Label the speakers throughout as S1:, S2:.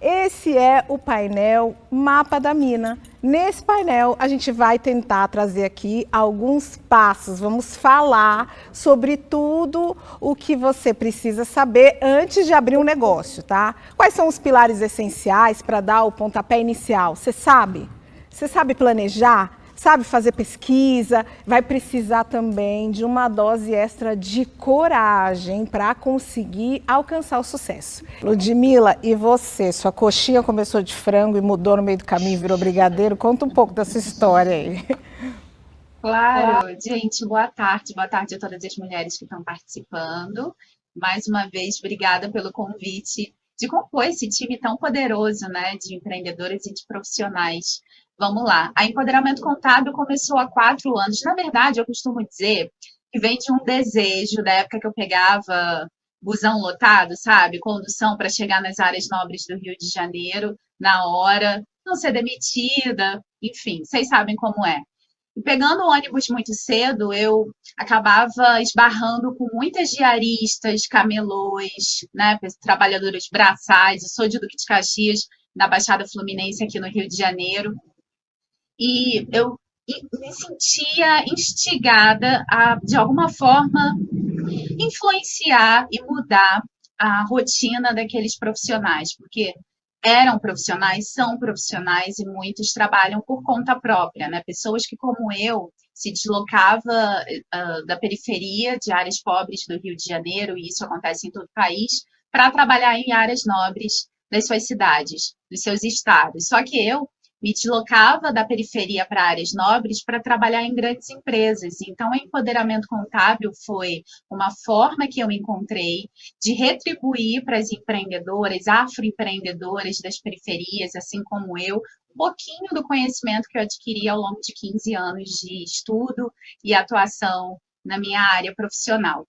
S1: Esse é o painel Mapa da Mina. Nesse painel, a gente vai tentar trazer aqui alguns passos. Vamos falar sobre tudo o que você precisa saber antes de abrir um negócio, tá? Quais são os pilares essenciais para dar o pontapé inicial? Você sabe? Você sabe planejar? Sabe fazer pesquisa? Vai precisar também de uma dose extra de coragem para conseguir alcançar o sucesso. Ludmila, e você? Sua coxinha começou de frango e mudou no meio do caminho, virou brigadeiro? Conta um pouco dessa história aí.
S2: Claro, gente, boa tarde a todas as mulheres que estão participando. Mais uma vez, obrigada pelo convite de compor esse time tão poderoso, né, de empreendedoras e de profissionais. Vamos lá. A Empoderamento Contábil começou há 4 anos. Na verdade, eu costumo dizer que vem de um desejo da época que eu pegava busão lotado, sabe? Condução para chegar nas áreas nobres do Rio de Janeiro na hora, não ser demitida, enfim, vocês sabem como é. E pegando o ônibus muito cedo, eu acabava esbarrando com muitas diaristas, camelôs, né, trabalhadoras braçais. Eu sou de Duque de Caxias, na Baixada Fluminense, aqui no Rio de Janeiro. E eu me sentia instigada a, de alguma forma, influenciar e mudar a rotina daqueles profissionais, porque eram profissionais, são profissionais e muitos trabalham por conta própria, né? Pessoas que, como eu, se deslocava da periferia de áreas pobres do Rio de Janeiro, e isso acontece em todo o país, para trabalhar em áreas nobres das suas cidades, dos seus estados. Só que eu me deslocava da periferia para áreas nobres para trabalhar em grandes empresas. Então, o empoderamento contábil foi uma forma que eu encontrei de retribuir para as empreendedoras, afroempreendedoras das periferias, assim como eu, um pouquinho do conhecimento que eu adquiri ao longo de 15 anos de estudo e atuação na minha área profissional.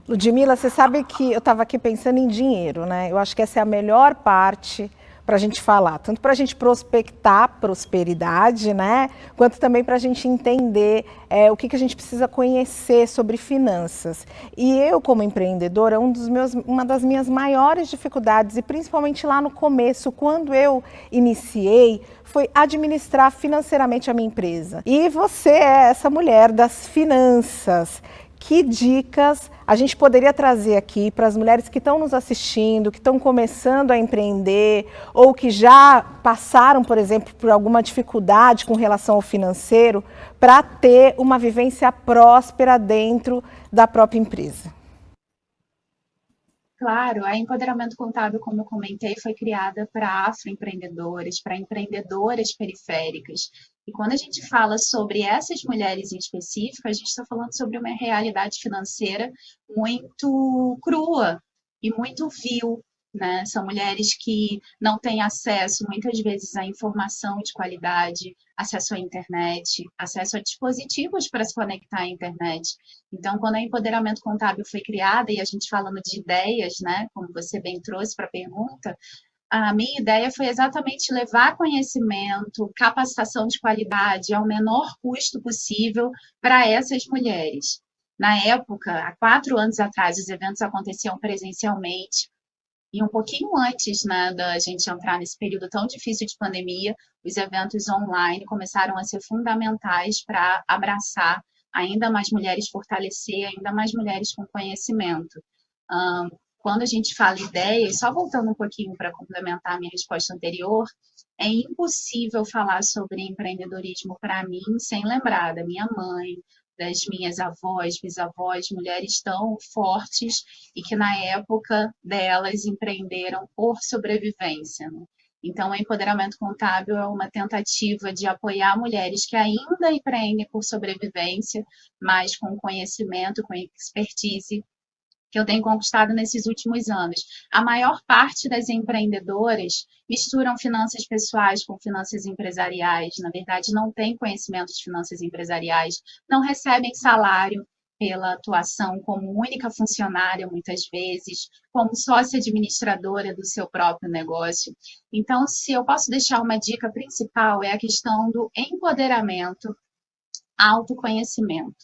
S1: Ludmila, você sabe que eu estava aqui pensando em dinheiro, né? Eu acho que essa é a melhor parte para a gente falar, tanto para a gente prospectar prosperidade, né? Quanto também para a gente entender o que a gente precisa conhecer sobre finanças. E eu, como empreendedora, uma das minhas maiores dificuldades, e principalmente lá no começo, quando eu iniciei, foi administrar financeiramente a minha empresa. E você é essa mulher das finanças. Que dicas a gente poderia trazer aqui para as mulheres que estão nos assistindo, que estão começando a empreender ou que já passaram, por exemplo, por alguma dificuldade com relação ao financeiro, para ter uma vivência próspera dentro da própria empresa?
S2: Claro, a Empoderamento Contábil, como eu comentei, foi criada para afroempreendedores, para empreendedoras periféricas. E quando a gente fala sobre essas mulheres em específico, a gente está falando sobre uma realidade financeira muito crua e muito vil, né? São mulheres que não têm acesso, muitas vezes, à informação de qualidade, acesso à internet, acesso a dispositivos para se conectar à internet. Então, quando o empoderamento contábil foi criada, e a gente falando de ideias, né, como você bem trouxe para a pergunta, a minha ideia foi exatamente levar conhecimento, capacitação de qualidade ao menor custo possível para essas mulheres. Na época, há 4 anos atrás, os eventos aconteciam presencialmente, e um pouquinho antes, né, da gente entrar nesse período tão difícil de pandemia, os eventos online começaram a ser fundamentais para abraçar ainda mais mulheres, fortalecer ainda mais mulheres com conhecimento. Quando a gente fala ideias, só voltando um pouquinho para complementar a minha resposta anterior, é impossível falar sobre empreendedorismo para mim sem lembrar da minha mãe, das minhas avós, bisavós, mulheres tão fortes e que na época delas empreenderam por sobrevivência, né? Então, o empoderamento contábil é uma tentativa de apoiar mulheres que ainda empreendem por sobrevivência, mas com conhecimento, com expertise que eu tenho conquistado nesses últimos anos. A maior parte das empreendedoras misturam finanças pessoais com finanças empresariais, na verdade, não têm conhecimento de finanças empresariais, não recebem salário pela atuação como única funcionária, muitas vezes, como sócia administradora do seu próprio negócio. Então, se eu posso deixar uma dica principal, é a questão do empoderamento, autoconhecimento.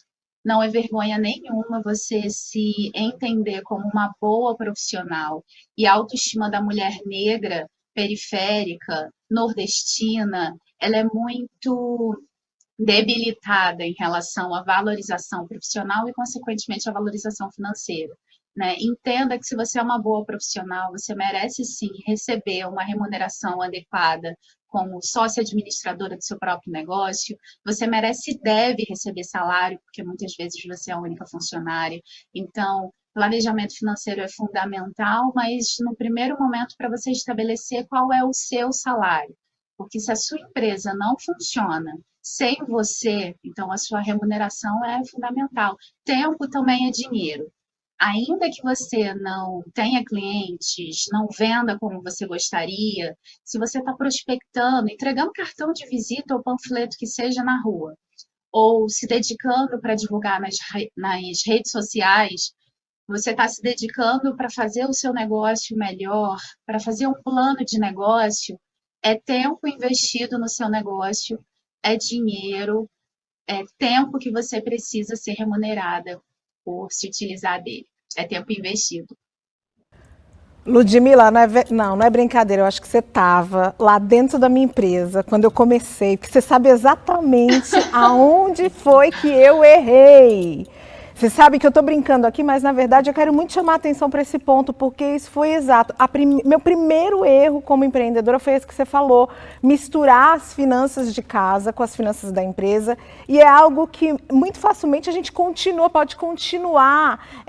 S2: Não é vergonha nenhuma você se entender como uma boa profissional. E a autoestima da mulher negra periférica, nordestina, ela é muito debilitada em relação à valorização profissional e, consequentemente, à valorização financeira. Né? Entenda que se você é uma boa profissional, você merece sim receber uma remuneração adequada como sócia administradora do seu próprio negócio, você merece e deve receber salário, porque muitas vezes você é a única funcionária. Então, planejamento financeiro é fundamental, mas no primeiro momento para você estabelecer qual é o seu salário. Porque se a sua empresa não funciona sem você, então a sua remuneração é fundamental. Tempo também é dinheiro. Ainda que você não tenha clientes, não venda como você gostaria, se você está prospectando, entregando cartão de visita ou panfleto que seja na rua, ou se dedicando para divulgar nas redes sociais, você está se dedicando para fazer o seu negócio melhor, para fazer um plano de negócio, é tempo investido no seu negócio, é dinheiro, é tempo que você precisa ser remunerada por se utilizar dele. É tempo investido.
S1: Ludmila, não é brincadeira, eu acho que você estava lá dentro da minha empresa quando eu comecei, porque você sabe exatamente aonde foi que eu errei. Você sabe que eu estou brincando aqui, mas na verdade eu quero muito chamar a atenção para esse ponto, porque isso foi exato. Meu primeiro erro como empreendedora foi esse que você falou, misturar as finanças de casa com as finanças da empresa, e é algo que muito facilmente a gente pode continuar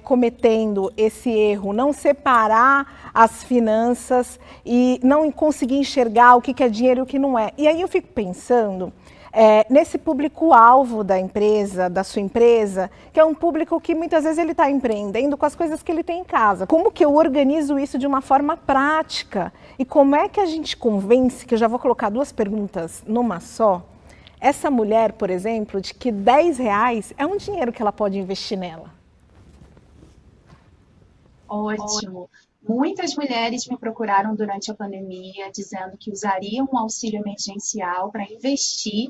S1: cometendo esse erro, não separar as finanças e não conseguir enxergar o que é dinheiro e o que não é. E aí eu fico pensando nesse público-alvo da empresa, da sua empresa, que é um público que muitas vezes ele está empreendendo com as coisas que ele tem em casa. Como que eu organizo isso de uma forma prática? E como é que a gente convence, que eu já vou colocar duas perguntas numa só, essa mulher, por exemplo, de que R$10 é um dinheiro que ela pode investir nela?
S2: Ótimo. Muitas mulheres me procuraram durante a pandemia dizendo que usariam um auxílio emergencial para investir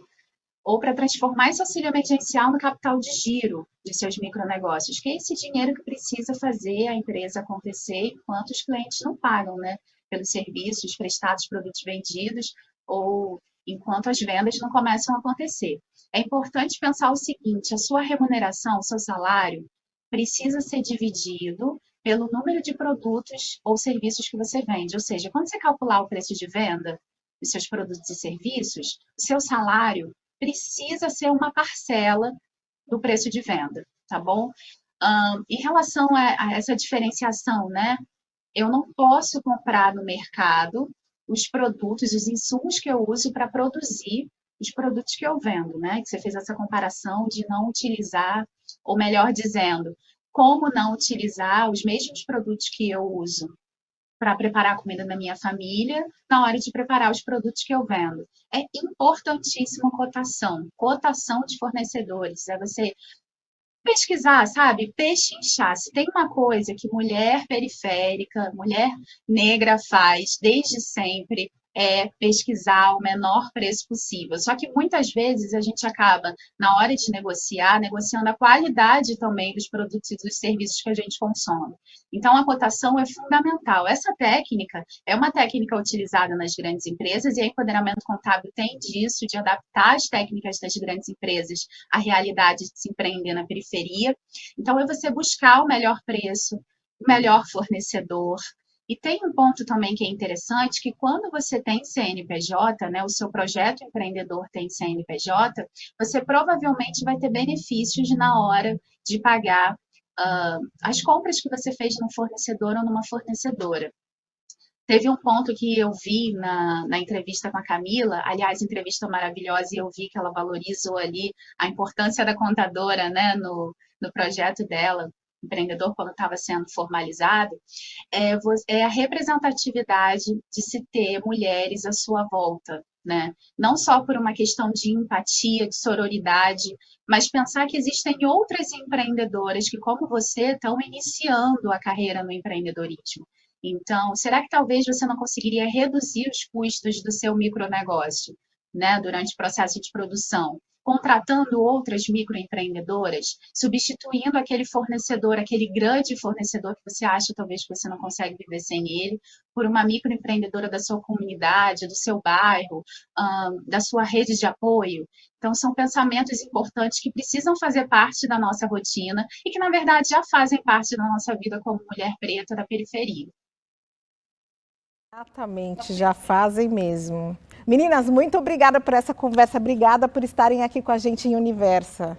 S2: ou para transformar esse auxílio emergencial no capital de giro de seus micronegócios, que é esse dinheiro que precisa fazer a empresa acontecer enquanto os clientes não pagam, né? Pelos serviços prestados, produtos vendidos, ou enquanto as vendas não começam a acontecer. É importante pensar o seguinte, a sua remuneração, o seu salário, precisa ser dividido pelo número de produtos ou serviços que você vende. Ou seja, quando você calcular o preço de venda dos seus produtos e serviços, o seu salário precisa ser uma parcela do preço de venda, tá bom? Em relação a essa diferenciação, né? Eu não posso comprar no mercado os produtos, os insumos que eu uso para produzir os produtos que eu vendo, né? Que você fez essa comparação de não utilizar, ou melhor dizendo, como não utilizar os mesmos produtos que eu uso para preparar a comida da minha família na hora de preparar os produtos que eu vendo. É importantíssima cotação de fornecedores. É você pesquisar, sabe? Pechinchar. Se tem uma coisa que mulher periférica, mulher negra faz desde sempre, é pesquisar o menor preço possível. Só que muitas vezes a gente acaba, na hora de negociar, negociando a qualidade também dos produtos e dos serviços que a gente consome. Então, a cotação é fundamental. Essa técnica é uma técnica utilizada nas grandes empresas e a Empoderamento Contábil tem disso, de adaptar as técnicas das grandes empresas à realidade de se empreender na periferia. Então, é você buscar o melhor preço, o melhor fornecedor. E tem um ponto também que é interessante, que quando você tem CNPJ, né, o seu projeto empreendedor tem CNPJ, você provavelmente vai ter benefícios na hora de pagar as compras que você fez num fornecedor ou numa fornecedora. Teve um ponto que eu vi na entrevista com a Camila, aliás, entrevista maravilhosa, e eu vi que ela valorizou ali a importância da contadora, né, no projeto dela, empreendedor, quando estava sendo formalizado, é a representatividade de se ter mulheres à sua volta, né? Não só por uma questão de empatia, de sororidade, mas pensar que existem outras empreendedoras que, como você, estão iniciando a carreira no empreendedorismo. Então, será que talvez você não conseguiria reduzir os custos do seu micronegócio, né, durante o processo de produção? contratando outras microempreendedoras, substituindo aquele fornecedor, aquele grande fornecedor que você acha talvez que você não consegue viver sem ele, por uma microempreendedora da sua comunidade, do seu bairro, da sua rede de apoio. Então, são pensamentos importantes que precisam fazer parte da nossa rotina e que, na verdade, já fazem parte da nossa vida como mulher preta da periferia.
S1: Exatamente, já fazem mesmo. Meninas, muito obrigada por essa conversa, obrigada por estarem aqui com a gente em Universa.